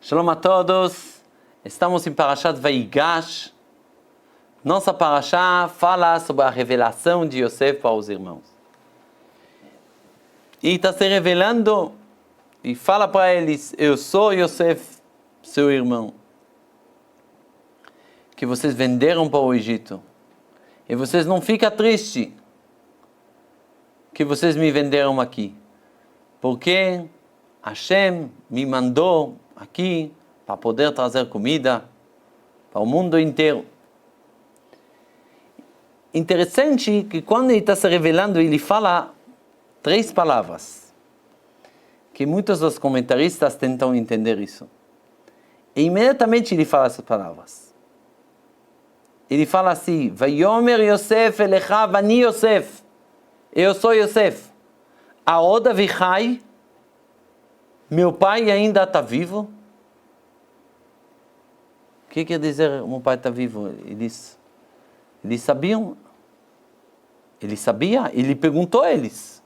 Shalom a todos, estamos em Parashat Vaigash. Nossa Parashá fala sobre a revelação de Yosef para os irmãos. E está se revelando e fala para eles: eu sou Yosef, seu irmão, que vocês venderam para o Egito. E vocês não ficam tristes que vocês me venderam aqui, porque Hashem me mandou aqui para poder trazer comida para o mundo inteiro. Interessante que quando ele está se revelando, ele fala 3 palavras, que muitos dos comentaristas tentam entender isso. E imediatamente ele fala essas palavras. Ele fala assim: Vayomer Yosef elecha vani Yosef. Eu sou Yosef. Aod avichai, meu pai ainda está vivo. O que quer dizer meu pai está vivo? Eles sabiam. Ele sabia, ele perguntou a eles.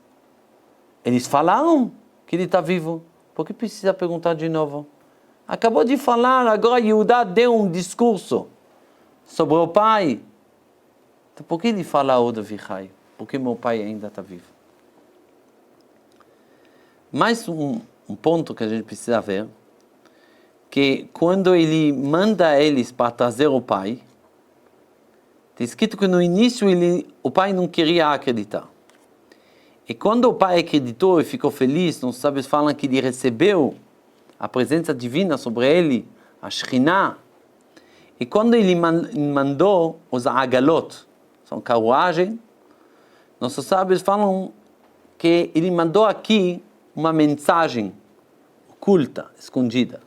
Eles falaram que ele está vivo. Por que precisa perguntar de novo? Acabou de falar, agora Yehudá deu um discurso sobre o pai. Então, por que ele fala Aod avichai? Porque meu pai ainda está vivo. Mais um ponto que a gente precisa ver, que quando ele manda eles para trazer o pai, está escrito que no início o pai não queria acreditar. E quando o pai acreditou e ficou feliz, os sábios falam que ele recebeu a presença divina sobre ele, a Shekhinah. E quando ele mandou os agalot, são carruagem, nossos sábios falam que ele mandou aqui uma mensagem oculta, escondida.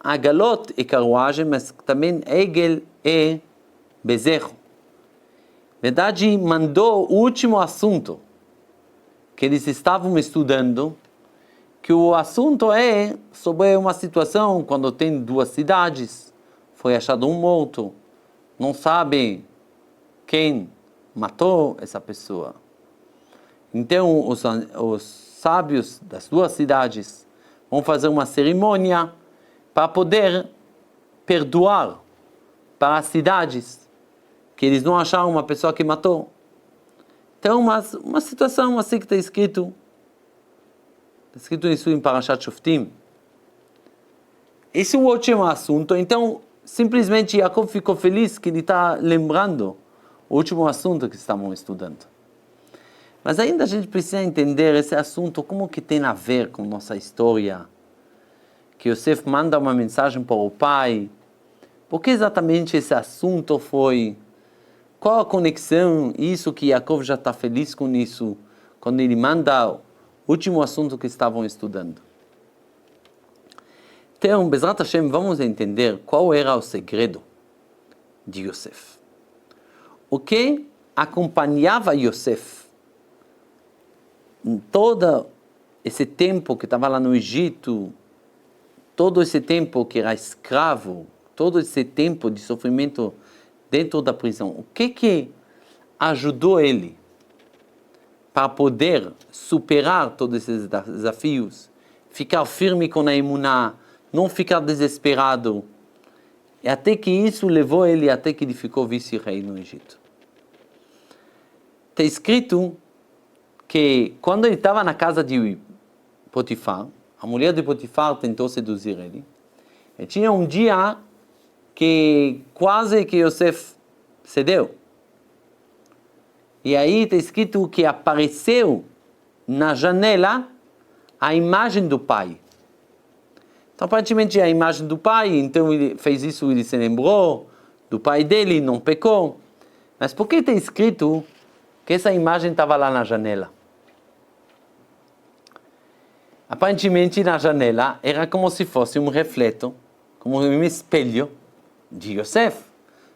Agalot é carruagem, mas também Egel é bezerro. Na verdade, mandou o último assunto que eles estavam estudando, que o assunto é sobre uma situação quando tem 2 cidades, foi achado um morto, não sabe quem matou essa pessoa. Então, os sábios das 2 cidades vão fazer uma cerimônia para poder perdoar para as cidades que eles não acharam uma pessoa que matou. Então, uma situação assim que está escrito isso em Parashat Shoftim. Esse é o último assunto. Então, simplesmente Jacob ficou feliz que ele está lembrando o último assunto que estavam estudando. Mas ainda a gente precisa entender esse assunto, como que tem a ver com nossa história. Que Yosef manda uma mensagem para o pai. Por que exatamente esse assunto foi? Qual a conexão? Isso que Jacob já está feliz com isso, quando ele manda o último assunto que estavam estudando. Então, Bezrat Hashem, vamos entender qual era o segredo de Yosef. O que acompanhava Yosef em todo esse tempo que estava lá no Egito, todo esse tempo que era escravo, todo esse tempo de sofrimento dentro da prisão, o que ajudou ele para poder superar todos esses desafios, ficar firme com a emuná, não ficar desesperado, e até que isso levou ele até que ele ficou vice-rei no Egito. Está escrito que quando ele estava na casa de Potifar, a mulher de Potifar tentou seduzir ele, e tinha um dia que quase que Yosef cedeu. E aí está escrito que apareceu na janela a imagem do pai. Então, aparentemente, a imagem do pai, então ele fez isso, ele se lembrou do pai dele, não pecou. Mas por que está escrito que essa imagem estava lá na janela? Aparentemente, na janela, era como se fosse um reflexo, como um espelho de Yosef.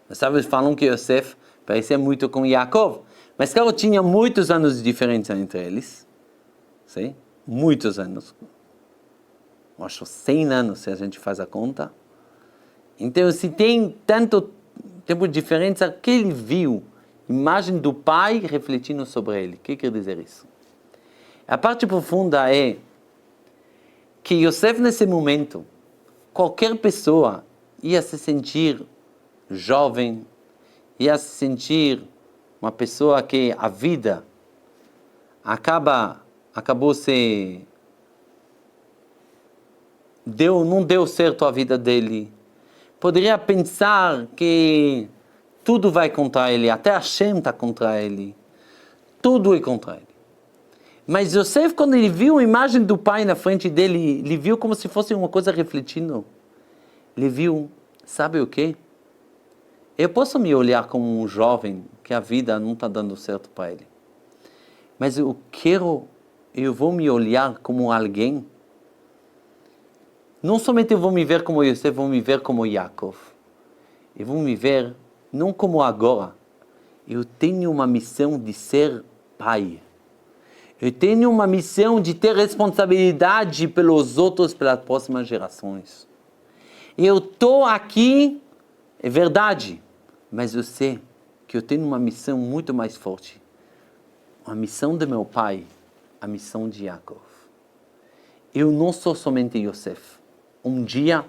Os sábios falam que Yosef parecia muito com Jacob. Mas claro, tinha muitos anos de diferença entre eles. Sim? Muitos anos. Eu acho 100 anos, se a gente faz a conta. Então, se tem tanto tempo de diferença, que ele viu imagem do pai refletindo sobre ele. O que quer dizer isso? A parte profunda é que Yosef, nesse momento, qualquer pessoa ia se sentir jovem, ia se sentir uma pessoa que a vida acabou se... não deu certo a vida dele. Poderia pensar que tudo vai contra ele, até Hashem está contra ele. Tudo é contra ele. Mas Yosef, quando ele viu a imagem do pai na frente dele, ele viu como se fosse uma coisa refletindo. Ele viu, sabe o quê? Eu posso me olhar como um jovem que a vida não está dando certo para ele. Mas eu vou me olhar como alguém. Não somente eu vou me ver como Yosef, vou me ver como Yaakov. Eu vou me ver não como agora. Eu tenho uma missão de ser pai. Eu tenho uma missão de ter responsabilidade pelos outros, pelas próximas gerações. Eu estou aqui, é verdade, mas eu sei que eu tenho uma missão muito mais forte. A missão de meu pai, a missão de Yaakov. Eu não sou somente Yosef. Um dia,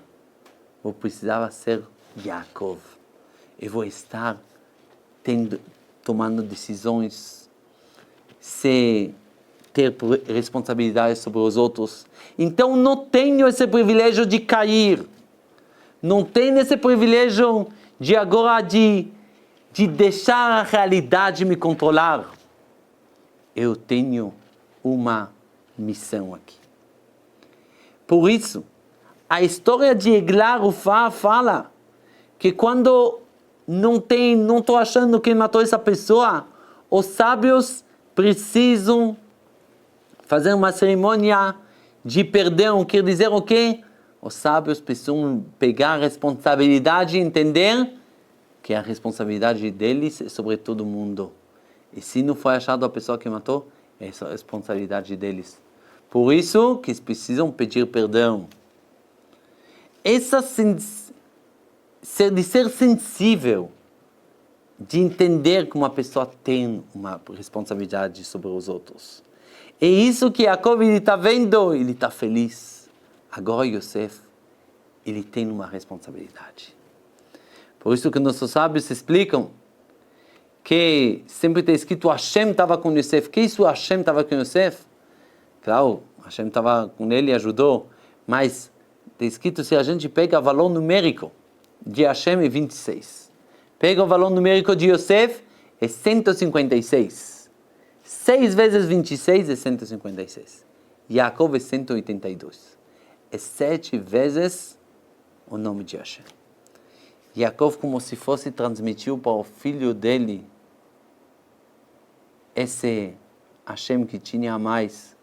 eu precisava ser Yaakov. Eu vou estar tomando decisões, ter responsabilidade sobre os outros. Então, não tenho esse privilégio de cair. Não tenho esse privilégio de agora de deixar a realidade me controlar. Eu tenho uma missão aqui. Por isso, a história de Eglah Rufá fala que quando não estou achando quem matou essa pessoa, os sábios precisam fazer uma cerimônia de perdão. Quer dizer o quê? Os sábios precisam pegar a responsabilidade e entender que a responsabilidade deles é sobre todo mundo. E se não foi achado a pessoa que matou, é a responsabilidade deles. Por isso que eles precisam pedir perdão. De ser sensível, de entender que uma pessoa tem uma responsabilidade sobre os outros. É isso que Yaakov está vendo, ele está feliz. Agora Yosef, ele tem uma responsabilidade. Por isso que nossos sábios explicam que sempre está escrito Hashem estava com Yosef. Que isso Hashem estava com Yosef? Claro, Hashem estava com ele e ajudou, mas está escrito, se a gente pega o valor numérico de Hashem é 26. Pega o valor numérico de Yosef, é 156. 6 vezes 26 é 156. Yaakov é 182. É 7 vezes o nome de Hashem. Yaakov, como se fosse, transmitiu para o filho dele esse Hashem que tinha mais.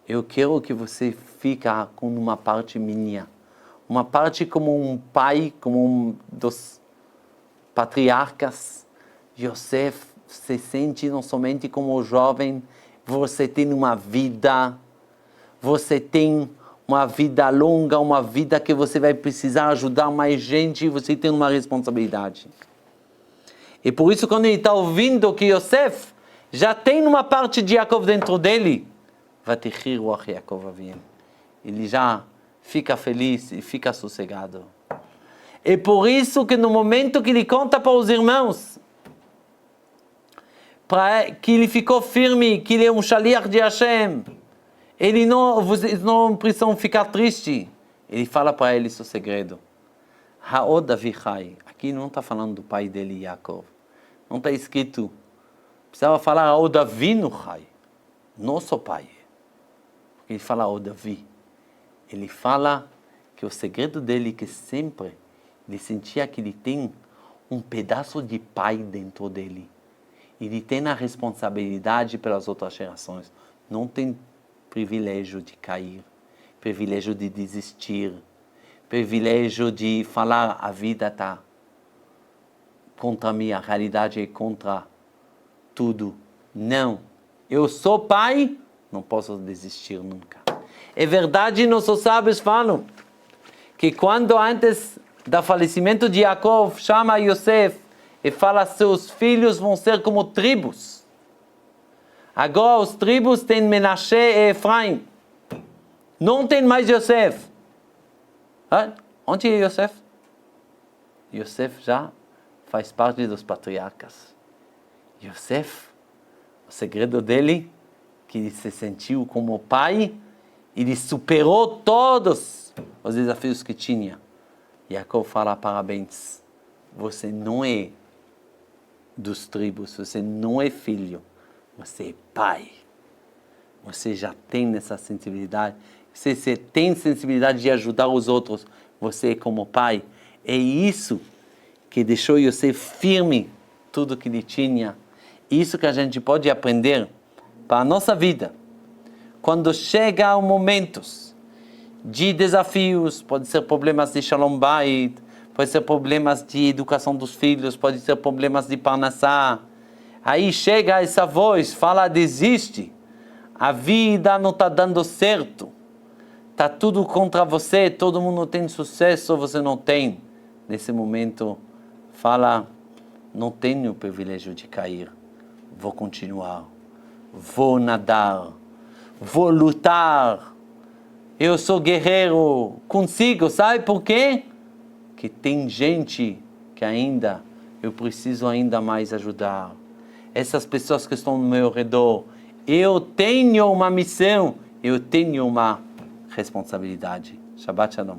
Eu quero que você fique com uma parte minha. Uma parte como um pai, como um dos patriarcas. Yosef se sente não somente como jovem, você tem uma vida, você tem uma vida longa, uma vida que você vai precisar ajudar mais gente, você tem uma responsabilidade. E por isso, quando ele está ouvindo que Yosef já tem uma parte de Yaakov dentro dele, Vatechir Ruach Yaakov Avinu. Ele já fica feliz e fica sossegado. É por isso que no momento que ele conta para os irmãos, que ele ficou firme, que ele é um shaliach de Hashem, vocês não precisam ficar tristes. Ele fala para eles o segredo. Ha'od Avichai. Aqui não está falando do pai dele, Yaakov. Não está escrito. Precisava falar Ha'od Avinu Chai. Nosso pai. Porque ele fala Ha'od Avi. Ele fala que o segredo dele é que sempre ele sentia que ele tem um pedaço de pai dentro dele. Ele tem a responsabilidade pelas outras gerações. Não tem privilégio de cair, privilégio de desistir, privilégio de falar a vida está contra mim, a realidade é contra tudo. Não, eu sou pai, não posso desistir nunca. É verdade, nossos sábios falam que quando antes do falecimento de Yaakov, chama Yosef e fala seus filhos vão ser como tribos. Agora os tribos têm Menashe e Efraim. Não tem mais Yosef. Onde é Yosef? Yosef já faz parte dos patriarcas. Yosef, o segredo dele, que ele se sentiu como pai, ele superou todos os desafios que tinha. Jacob fala, parabéns, você não é dos tribos, você não é filho, você é pai. Você já tem essa sensibilidade, você tem sensibilidade de ajudar os outros, você é como pai. É isso que deixou Yosef firme, tudo que ele tinha. Isso que a gente pode aprender para a nossa vida. Quando chega momentos de desafios, pode ser problemas de Shalom Bait, pode ser problemas de educação dos filhos, pode ser problemas de Parnassá. Aí chega essa voz, fala, desiste. A vida não está dando certo. Está tudo contra você, todo mundo tem sucesso, você não tem. Nesse momento, fala, não tenho o privilégio de cair. Vou continuar. Vou nadar. Vou lutar. Eu sou guerreiro. Consigo. Sabe por quê? Que tem gente que ainda, eu preciso ainda mais ajudar. Essas pessoas que estão no meu redor, eu tenho uma missão, eu tenho uma responsabilidade. Shabbat Shalom.